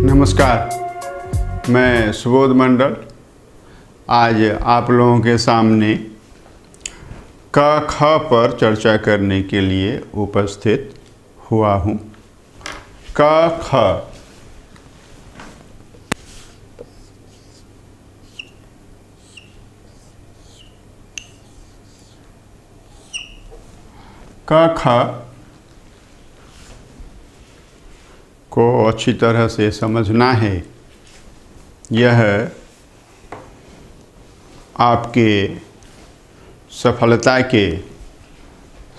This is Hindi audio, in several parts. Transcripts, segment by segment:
नमस्कार, मैं सुबोध मंडल आज आप लोगों के सामने क ख पर चर्चा करने के लिए उपस्थित हुआ हूँ। क ख क ख को अच्छी तरह से समझना है। यह आपके सफलता के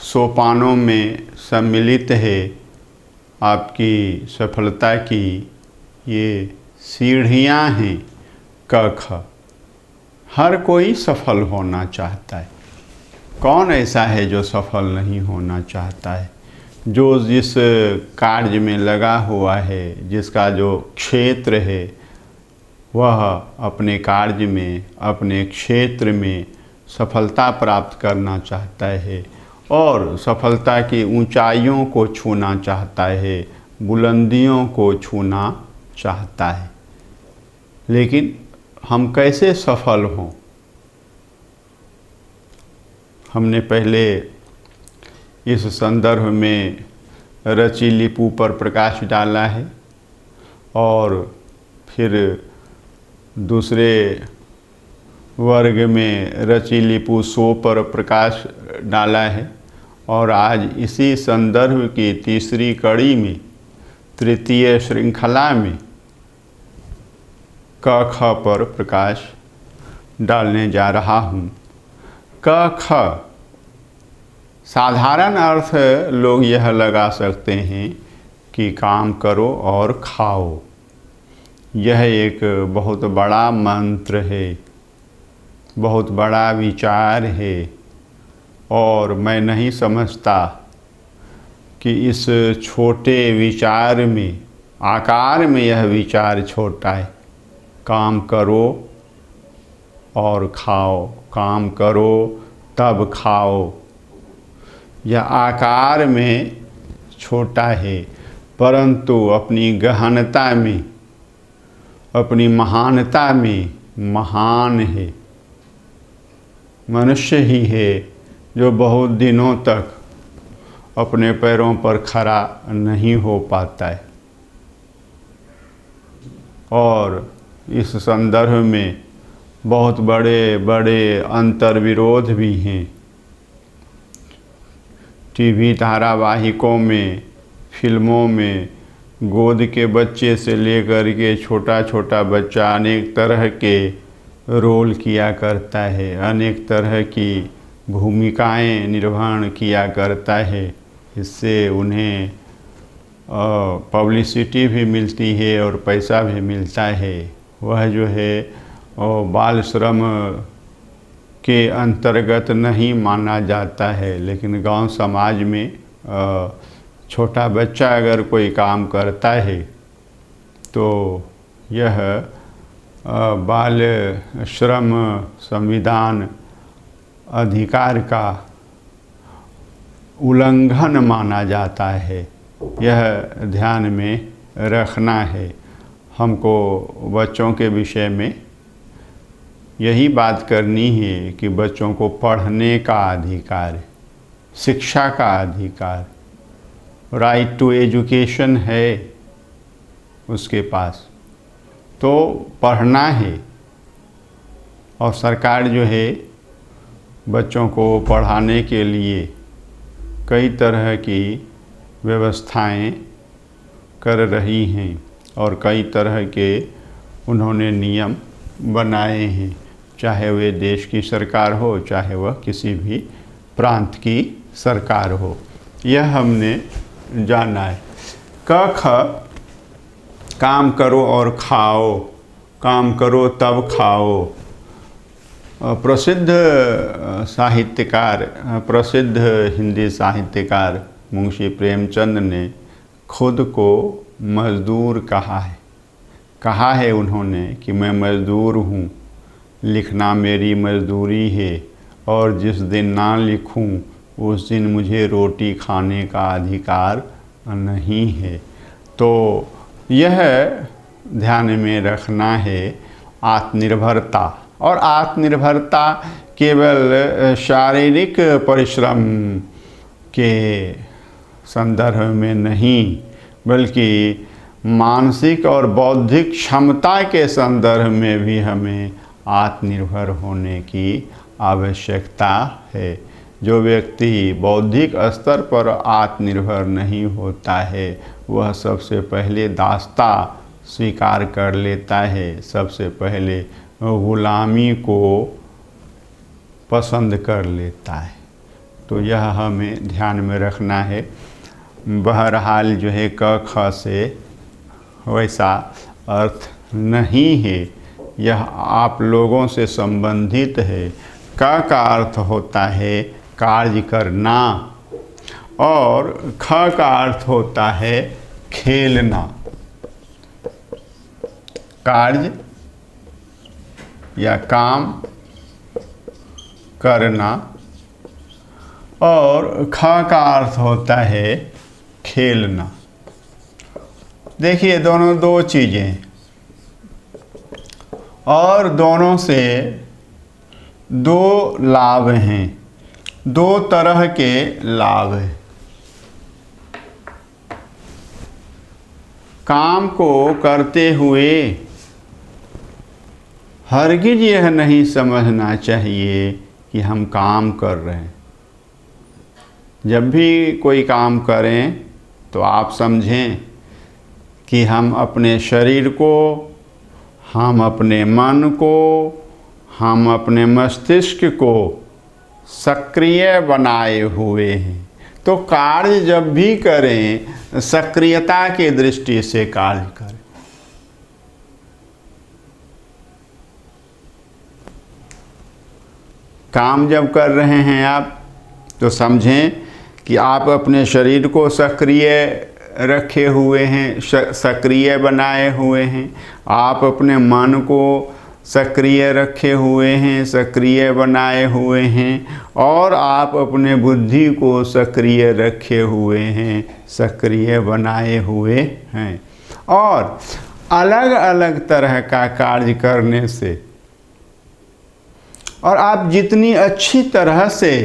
सोपानों में सम्मिलित है। आपकी सफलता की ये सीढ़ियाँ हैं। क ख हर कोई सफल होना चाहता है। कौन ऐसा है जो सफल नहीं होना चाहता है? जो जिस कार्य में लगा हुआ है, जिसका जो क्षेत्र है, वह अपने कार्य में, अपने क्षेत्र में सफलता प्राप्त करना चाहता है और सफलता की ऊंचाइयों को छूना चाहता है, बुलंदियों को छूना चाहता है। लेकिन हम कैसे सफल हों? हमने पहले इस संदर्भ में रची लिपू पर प्रकाश डाला है और फिर दूसरे वर्ग में रची लिपू सो पर प्रकाश डाला है और आज इसी संदर्भ की तीसरी कड़ी में, तृतीय श्रृंखला में क ख पर प्रकाश डालने जा रहा हूँ। क ख साधारण अर्थ लोग यह लगा सकते हैं कि काम करो और खाओ। यह एक बहुत बड़ा मंत्र है, बहुत बड़ा विचार है और मैं नहीं समझता कि इस छोटे विचार में, आकार में यह विचार छोटा है। काम करो और खाओ, काम करो तब खाओ। यह आकार में छोटा है परंतु अपनी गहनता में, अपनी महानता में महान है। मनुष्य ही है जो बहुत दिनों तक अपने पैरों पर खड़ा नहीं हो पाता है और इस संदर्भ में बहुत बड़े बड़े अंतर्विरोध भी हैं। टीवी धारावाहिकों में, फिल्मों में गोद के बच्चे से लेकर के छोटा छोटा बच्चा अनेक तरह के रोल किया करता है, अनेक तरह की भूमिकाएं निर्वहन किया करता है। इससे उन्हें पब्लिसिटी भी मिलती है और पैसा भी मिलता है। वह जो है बाल श्रम के अंतर्गत नहीं माना जाता है, लेकिन गांव समाज में छोटा बच्चा अगर कोई काम करता है तो यह बाल श्रम संविधान अधिकार का उल्लंघन माना जाता है। यह ध्यान में रखना है। हमको बच्चों के विषय में यही बात करनी है कि बच्चों को पढ़ने का अधिकार, शिक्षा का अधिकार, राइट टू एजुकेशन है उसके पास, तो पढ़ना है। और सरकार जो है बच्चों को पढ़ाने के लिए कई तरह की व्यवस्थाएं कर रही हैं और कई तरह के उन्होंने नियम बनाए हैं, चाहे वे देश की सरकार हो, चाहे वह किसी भी प्रांत की सरकार हो। यह हमने जाना है। क ख काम करो और खाओ, काम करो तब खाओ। प्रसिद्ध साहित्यकार, प्रसिद्ध हिंदी साहित्यकार मुंशी प्रेमचंद ने खुद को मज़दूर कहा है उन्होंने कि मैं मज़दूर हूँ, लिखना मेरी मज़दूरी है और जिस दिन ना लिखूँ उस दिन मुझे रोटी खाने का अधिकार नहीं है। तो यह ध्यान में रखना है आत्मनिर्भरता। और आत्मनिर्भरता केवल शारीरिक परिश्रम के संदर्भ में नहीं, बल्कि मानसिक और बौद्धिक क्षमता के संदर्भ में भी हमें आत्मनिर्भर होने की आवश्यकता है। जो व्यक्ति बौद्धिक स्तर पर आत्मनिर्भर नहीं होता है वह सबसे पहले दासता स्वीकार कर लेता है, सबसे पहले गुलामी को पसंद कर लेता है। तो यह हमें ध्यान में रखना है। बहरहाल जो है क ख से वैसा अर्थ नहीं है, यह आप लोगों से संबंधित है। क का अर्थ होता है कार्य करना और ख का अर्थ होता है खेलना। कार्य या काम करना और ख का अर्थ होता है खेलना। देखिए दोनों दो चीज़ें और दोनों से दो लाभ हैं, दो तरह के लाभ हैं। काम को करते हुए हरगिज यह नहीं समझना चाहिए कि हम काम कर रहे हैं। जब भी कोई काम करें तो आप समझें कि हम अपने शरीर को, हम अपने मन को, हम अपने मस्तिष्क को सक्रिय बनाए हुए हैं। तो कार्य जब भी करें सक्रियता की दृष्टि से कार्य करें। काम जब कर रहे हैं आप तो समझें कि आप अपने शरीर को सक्रिय रखे हुए हैं, सक्रिय बनाए हुए हैं। आप अपने मन को सक्रिय रखे हुए हैं, सक्रिय बनाए हुए हैं। और आप अपने बुद्धि को सक्रिय रखे हुए हैं, सक्रिय बनाए हुए हैं। और अलग अलग तरह का कार्य करने से और आप जितनी अच्छी तरह से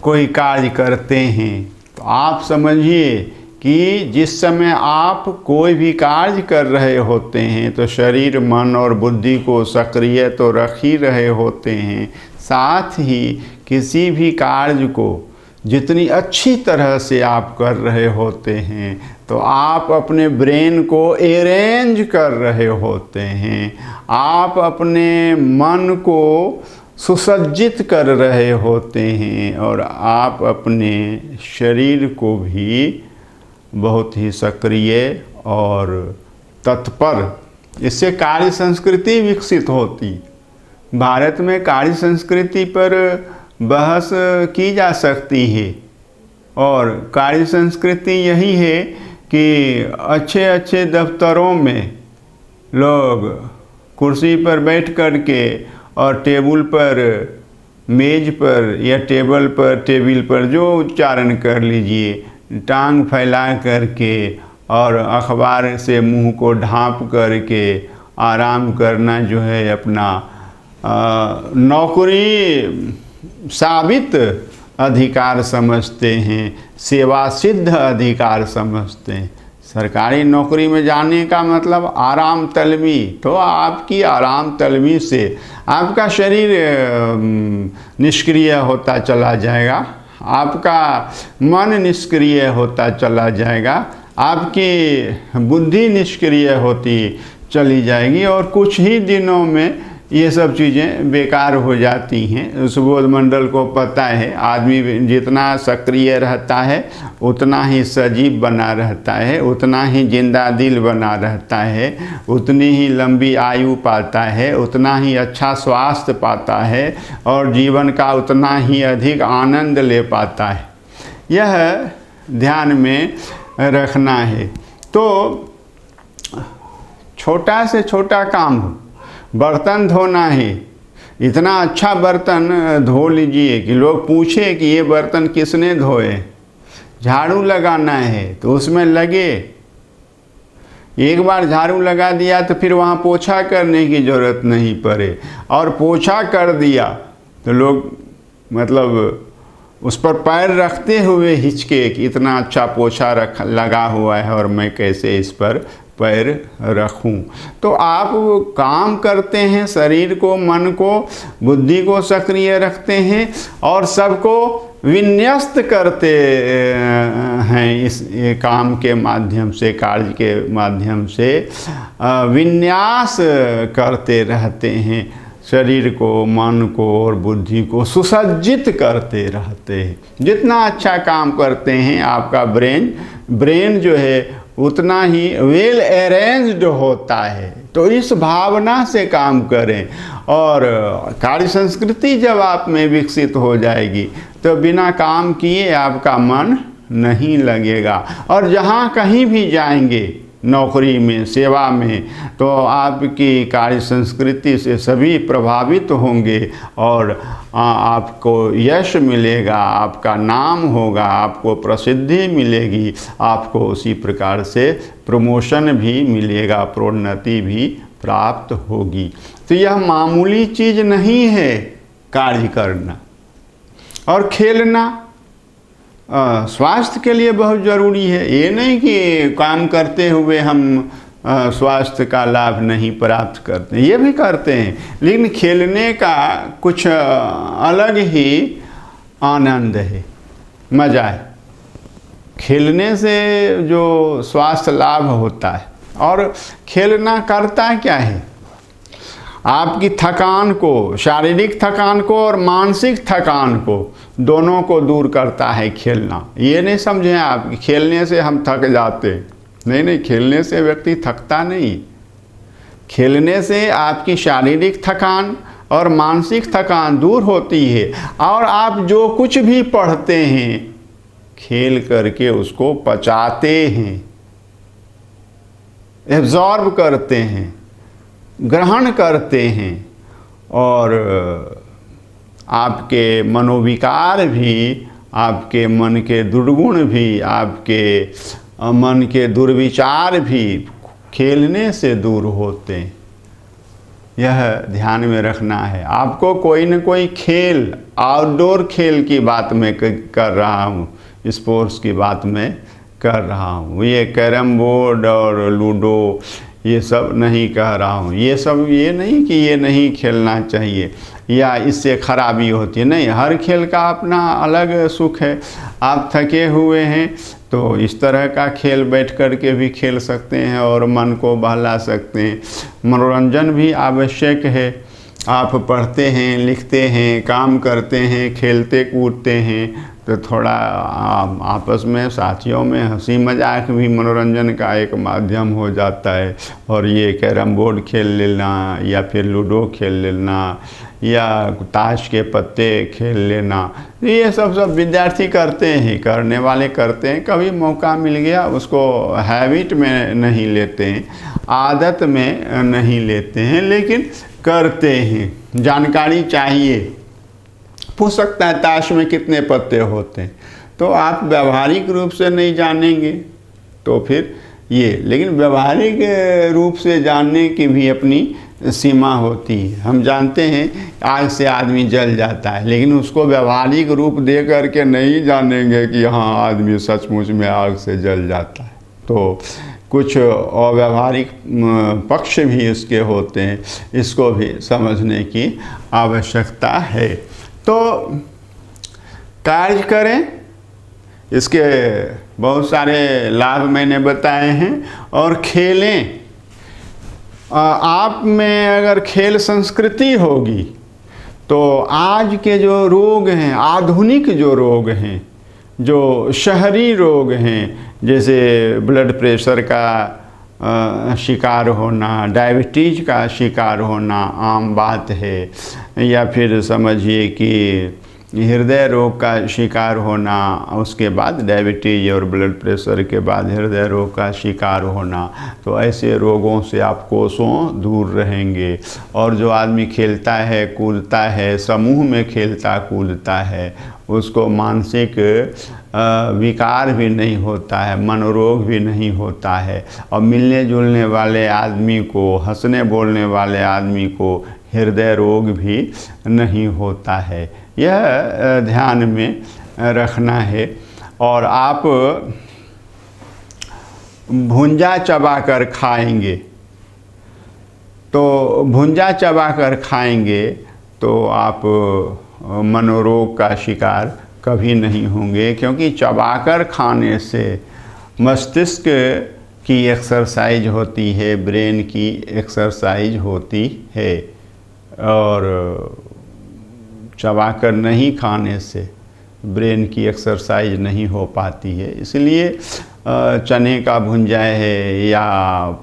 कोई कार्य करते हैं तो आप समझिए कि जिस समय आप कोई भी कार्य कर रहे होते हैं तो शरीर, मन और बुद्धि को सक्रिय तो रख ही रहे होते हैं, साथ ही किसी भी कार्य को जितनी अच्छी तरह से आप कर रहे होते हैं तो आप अपने ब्रेन को अरेंज कर रहे होते हैं, आप अपने मन को सुसज्जित कर रहे होते हैं और आप अपने शरीर को भी बहुत ही सक्रिय और तत्पर, इससे कार्य संस्कृति विकसित होती। भारत में कार्य संस्कृति पर बहस की जा सकती है और कार्य संस्कृति यही है कि अच्छे अच्छे दफ्तरों में लोग कुर्सी पर बैठ कर के और टेबल पर, मेज पर या टेबल पर जो उच्चारण कर लीजिए, टांग फैला करके और अखबार से मुंह को ढांप करके आराम करना जो है अपना नौकरी साबित अधिकार समझते हैं, सेवा सिद्ध अधिकार समझते हैं। सरकारी नौकरी में जाने का मतलब आराम तलबी, तो आपकी आराम तलबी से आपका शरीर निष्क्रिय होता चला जाएगा, आपका मन निष्क्रिय होता चला जाएगा, आपकी बुद्धि निष्क्रिय होती चली जाएगी और कुछ ही दिनों में ये सब चीज़ें बेकार हो जाती हैं। सुबोध मंडल को पता है आदमी जितना सक्रिय रहता है उतना ही सजीव बना रहता है, उतना ही जिंदा दिल बना रहता है, उतनी ही लंबी आयु पाता है, उतना ही अच्छा स्वास्थ्य पाता है और जीवन का उतना ही अधिक आनंद ले पाता है। यह ध्यान में रखना है। तो छोटा से छोटा काम हो, बर्तन धोना है, इतना अच्छा बर्तन धो लीजिए कि लोग पूछे कि ये बर्तन किसने धोए। झाड़ू लगाना है तो उसमें लगे, एक बार झाड़ू लगा दिया तो फिर वहाँ पोछा करने की ज़रूरत नहीं पड़े, और पोछा कर दिया तो लोग मतलब उस पर पैर रखते हुए हिचके कि इतना अच्छा पोछा लगा हुआ है और मैं कैसे इस पर पैर रखूं। तो आप काम करते हैं, शरीर को, मन को, बुद्धि को सक्रिय रखते हैं और सबको विन्यस्त करते हैं इस काम के माध्यम से, कार्य के माध्यम से विन्यास करते रहते हैं। शरीर को, मन को और बुद्धि को सुसज्जित करते रहते हैं। जितना अच्छा काम करते हैं आपका ब्रेन जो है उतना ही वेल अरेंज्ड होता है। तो इस भावना से काम करें और कार्य संस्कृति जब आप में विकसित हो जाएगी तो बिना काम किए आपका मन नहीं लगेगा। और जहाँ कहीं भी जाएंगे, नौकरी में, सेवा में, तो आपकी कार्य संस्कृति से सभी प्रभावित होंगे और आपको यश मिलेगा, आपका नाम होगा, आपको प्रसिद्धि मिलेगी, आपको उसी प्रकार से प्रमोशन भी मिलेगा, प्रोन्नति भी प्राप्त होगी। तो यह मामूली चीज़ नहीं है कार्य करना और खेलना। स्वास्थ्य के लिए बहुत ज़रूरी है। ये नहीं कि काम करते हुए हम स्वास्थ्य का लाभ नहीं प्राप्त करते, ये भी करते हैं, लेकिन खेलने का कुछ अलग ही आनंद है, मज़ा है। खेलने से जो स्वास्थ्य लाभ होता है, और खेलना करता क्या है, आपकी थकान को, शारीरिक थकान को और मानसिक थकान को, दोनों को दूर करता है खेलना। ये नहीं समझें आप कि खेलने से हम थक जाते, नहीं, खेलने से व्यक्ति थकता नहीं। खेलने से आपकी शारीरिक थकान और मानसिक थकान दूर होती है, और आप जो कुछ भी पढ़ते हैं खेल करके उसको पचाते हैं, एब्जॉर्ब करते हैं, ग्रहण करते हैं, और आपके मनोविकार भी, आपके मन के दुर्गुण भी, आपके मन के दुर्विचार भी खेलने से दूर होते हैं। यह ध्यान में रखना है। आपको कोई न कोई खेल, आउटडोर खेल की बात मैं कर रहा हूँ, स्पोर्ट्स की बात मैं कर रहा हूँ। ये कैरम बोर्ड और लूडो ये सब नहीं कह रहा हूँ। ये सब ये नहीं कि ये नहीं खेलना चाहिए या इससे खराबी होती है, नहीं। हर खेल का अपना अलग सुख है। आप थके हुए हैं तो इस तरह का खेल बैठ कर के भी खेल सकते हैं और मन को बहला सकते हैं। मनोरंजन भी आवश्यक है। आप पढ़ते हैं, लिखते हैं, काम करते हैं, खेलते कूदते हैं, तो थोड़ा आपस में, साथियों में हंसी मजाक भी मनोरंजन का एक माध्यम हो जाता है। और ये कैरम बोर्ड खेल लेना या फिर लूडो खेल लेना या ताश के पत्ते खेल लेना, ये सब विद्यार्थी करते हैं, करने वाले करते हैं। कभी मौका मिल गया उसको हैबिट में नहीं लेते हैं, आदत में नहीं लेते हैं, लेकिन करते हैं। जानकारी चाहिए। पूछ सकता है ताश में कितने पत्ते होते हैं, तो आप व्यावहारिक रूप से नहीं जानेंगे तो फिर ये, लेकिन व्यावहारिक रूप से जानने की भी अपनी सीमा होती है। हम जानते हैं आग से आदमी जल जाता है, लेकिन उसको व्यावहारिक रूप दे करके नहीं जानेंगे कि हाँ आदमी सचमुच में आग से जल जाता है। तो कुछ अव्यावहारिक पक्ष भी इसके होते हैं, इसको भी समझने की आवश्यकता है। तो कार्य करें, इसके बहुत सारे लाभ मैंने बताए हैं, और खेलें। आप में अगर खेल संस्कृति होगी तो आज के जो रोग हैं, आधुनिक जो रोग हैं, जो शहरी रोग हैं, जैसे ब्लड प्रेशर का शिकार होना, डायबिटीज का शिकार होना आम बात है, या फिर समझिए कि हृदय रोग का शिकार होना, उसके बाद डायबिटीज और ब्लड प्रेशर के बाद हृदय रोग का शिकार होना, तो ऐसे रोगों से आप कोसों दूर रहेंगे। और जो आदमी खेलता है, कूदता है, समूह में खेलता कूदता है, उसको मानसिक विकार भी नहीं होता है, मनोरोग भी नहीं होता है, और मिलने जुलने वाले आदमी को, हंसने बोलने वाले आदमी को हृदय रोग भी नहीं होता है। यह ध्यान में रखना है। और आप भुंजा चबा कर खाएंगे, तो भुंजा चबा कर खाएंगे तो आप मनोरोग का शिकार कभी नहीं होंगे, क्योंकि चबाकर खाने से मस्तिष्क की एक्सरसाइज होती है, ब्रेन की एक्सरसाइज होती है, और चबाकर नहीं खाने से ब्रेन की एक्सरसाइज नहीं हो पाती है। इसलिए चने का भुंजा है या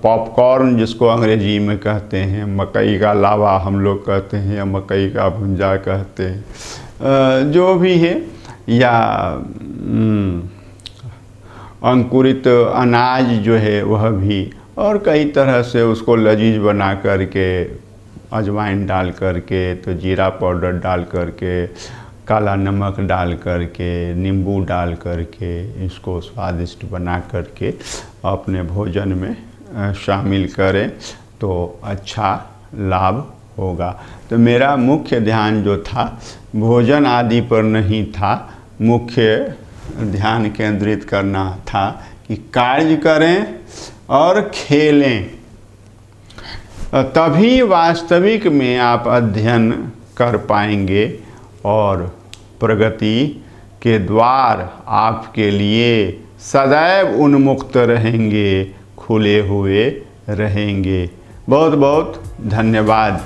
पॉपकॉर्न जिसको अंग्रेजी में कहते हैं, मकई का लावा हम लोग कहते हैं या मकई का भुंजा कहते हैं, जो भी है, या अंकुरित अनाज जो है वह भी, और कई तरह से उसको लजीज बना करके अजवाइन डाल करके, तो जीरा पाउडर डाल करके, काला नमक डाल करके, नींबू डाल करके इसको स्वादिष्ट बना करके अपने भोजन में शामिल करें तो अच्छा लाभ होगा। तो मेरा मुख्य ध्यान जो था भोजन आदि पर नहीं था, मुख्य ध्यान केंद्रित करना था कि कार्य करें और खेलें, तभी वास्तविक में आप अध्ययन कर पाएंगे और प्रगति के द्वार आपके लिए सदैव उन्मुक्त रहेंगे, खुले हुए रहेंगे। बहुत बहुत धन्यवाद।